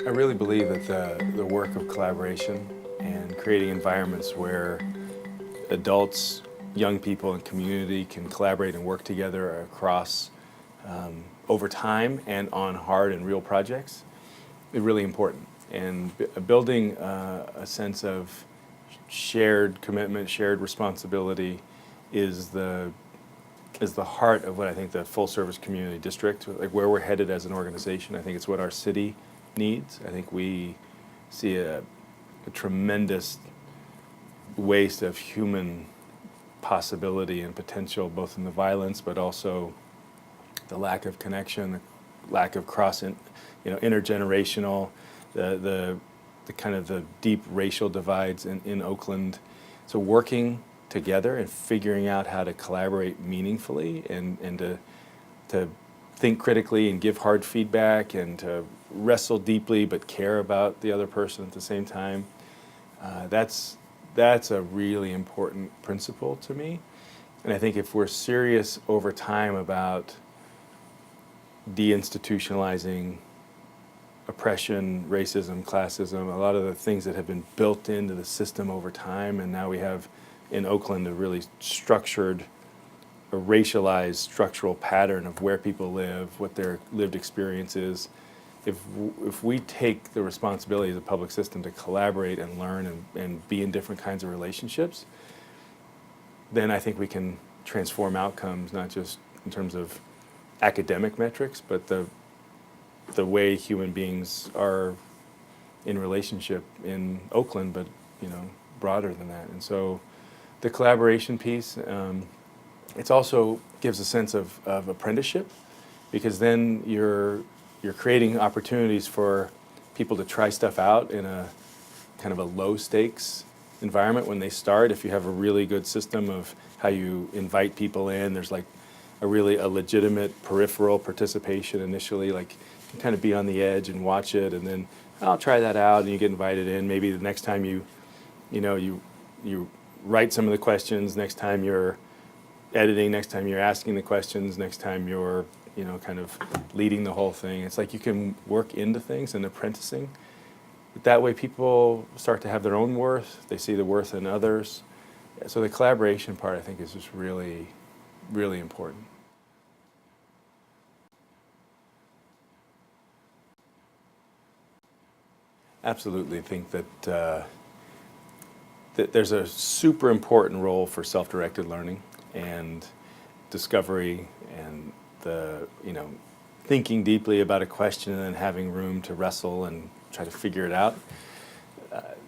I really believe that the work of collaboration and creating environments where adults, young people, and community can collaborate and work together across over time and on hard and real projects is really important. And building a sense of shared commitment, shared responsibility is the heart of what I think the full service community district, like where we're headed as an organization. I think it's what our city needs. I think we see a tremendous waste of human possibility and potential, both in the violence, but also the lack of connection, the lack of intergenerational, the kind of the deep racial divides in Oakland. So working together and figuring out how to collaborate meaningfully and to think critically and give hard feedback and to wrestle deeply but care about the other person at the same time. That's a really important principle to me. And I think if we're serious over time about deinstitutionalizing oppression, racism, classism, a lot of the things that have been built into the system over time, and now we have in Oakland a really structured, a racialized structural pattern of where people live, what their lived experience is. If we take the responsibility as a public system to collaborate and learn and be in different kinds of relationships, then I think we can transform outcomes, not just in terms of academic metrics, but the way human beings are in relationship in Oakland, but broader than that. And so the collaboration piece, it also gives a sense of apprenticeship, because then you're creating opportunities for people to try stuff out in a kind of a low stakes environment when they start. If you have a really good system of how you invite people in, there's like a legitimate peripheral participation initially, like you can kind of be on the edge and watch it, and then I'll try that out, and you get invited in. Maybe the next time you write some of the questions, next time you're editing, next time you're asking the questions, next time you're kind of leading the whole thing. It's like you can work into things and apprenticing. But that way people start to have their own worth. They see the worth in others. So the collaboration part, I think, is just really, really important. Absolutely think that there's a super important role for self-directed learning and discovery and thinking deeply about a question and then having room to wrestle and try to figure it out.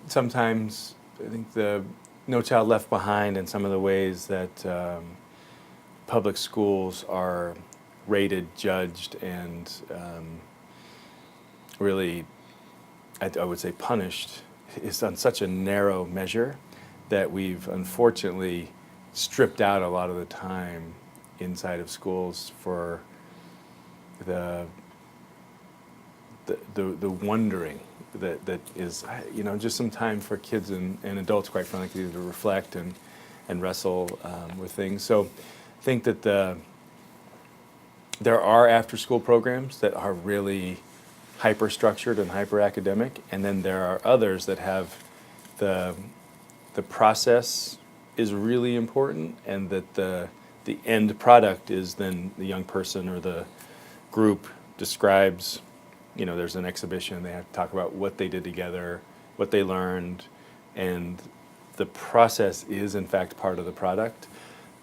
Sometimes I think the No Child Left Behind and some of the ways that public schools are rated, judged, and really, I would say, punished is on such a narrow measure that we've unfortunately stripped out a lot of the time inside of schools for the wondering that is just some time for kids and adults, quite frankly, to reflect and wrestle with things. So I think that there are after-school programs that are really hyper-structured and hyper-academic, and then there are others that have the process is really important, and that the end product is then the young person or the group describes, there's an exhibition, they have to talk about what they did together, what they learned, and the process is in fact part of the product.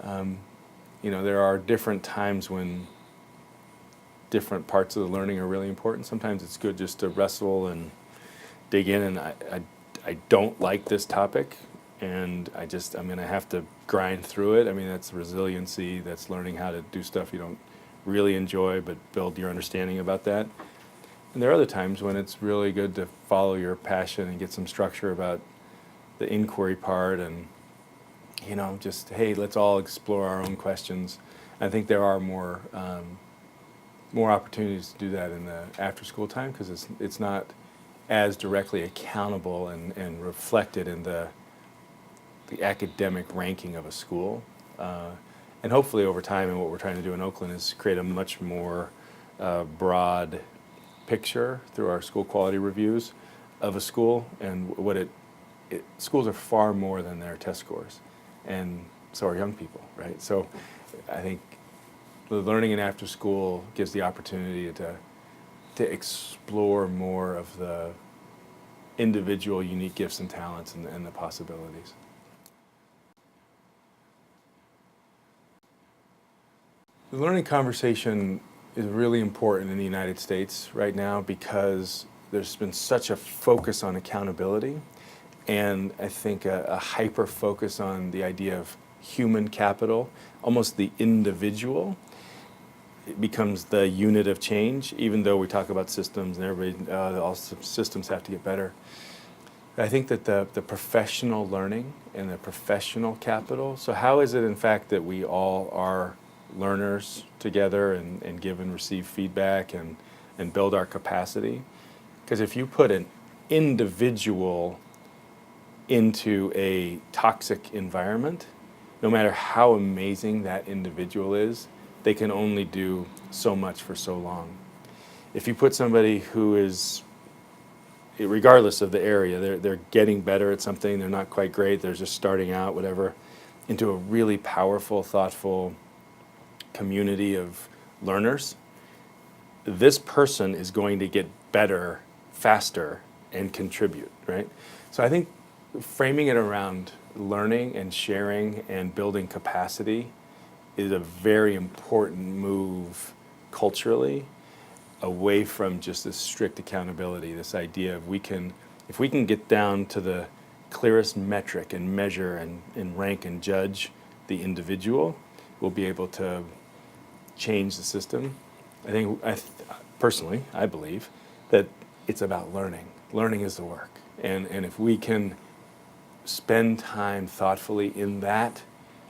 There are different times when different parts of the learning are really important. Sometimes it's good just to wrestle and dig in, and I don't like this topic, and I'm going to have to grind through it. I mean, that's resiliency, that's learning how to do stuff you don't really enjoy, but build your understanding about that. And there are other times when it's really good to follow your passion and get some structure about the inquiry part and, just, hey, let's all explore our own questions. I think there are more opportunities to do that in the after-school time, because it's not as directly accountable and reflected in the academic ranking of a school. And hopefully over time, and what we're trying to do in Oakland is create a much more broad picture through our school quality reviews of a school, and schools are far more than their test scores, and so are young people, right? So I think the learning in after school gives the opportunity to explore more of the individual unique gifts and talents and the possibilities. The learning conversation is really important in the United States right now because there's been such a focus on accountability, and I think a hyper focus on the idea of human capital, almost the individual. It becomes the unit of change, even though we talk about systems and everybody, all systems have to get better. I think that the professional learning and the professional capital, so how is it in fact that we all are learners together and give and receive feedback and build our capacity? Because if you put an individual into a toxic environment, no matter how amazing that individual is, they can only do so much for so long. If you put somebody who is, regardless of the area, they're getting better at something, they're not quite great, they're just starting out, whatever, into a really powerful, thoughtful community of learners, this person is going to get better faster and contribute, right? So I think framing it around learning and sharing and building capacity is a very important move culturally away from just this strict accountability, this idea of if we can get down to the clearest metric and measure and rank and judge the individual, we'll be able to change the system. Personally, I believe that it's about learning. Learning is the work. And if we can spend time thoughtfully in that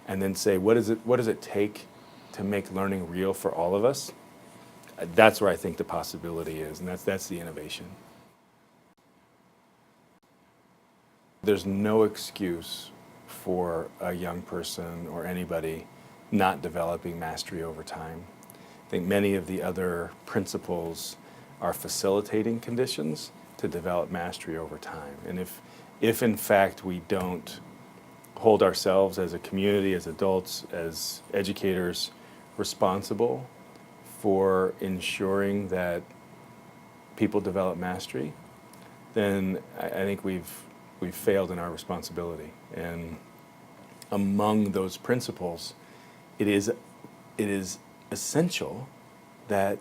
and then say, what does it take to make learning real for all of us? That's where I think the possibility is, and that's the innovation. There's no excuse for a young person or anybody not developing mastery over time. I think many of the other principles are facilitating conditions to develop mastery over time. And if in fact we don't hold ourselves as a community, as adults, as educators, responsible for ensuring that people develop mastery, then I think we've failed in our responsibility. And among those principles, it is essential that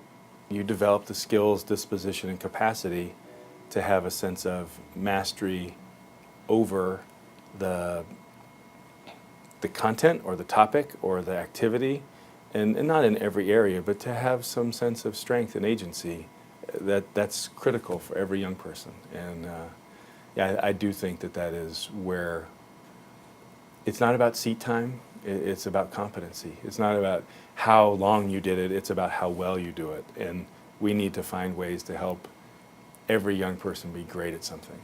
you develop the skills, disposition, and capacity to have a sense of mastery over the content or the topic or the activity, and not in every area, but to have some sense of strength and agency. That's critical for every young person. And I do think that is where it's not about seat time, it's about competency. It's not about how long you did it, it's about how well you do it. And we need to find ways to help every young person be great at something.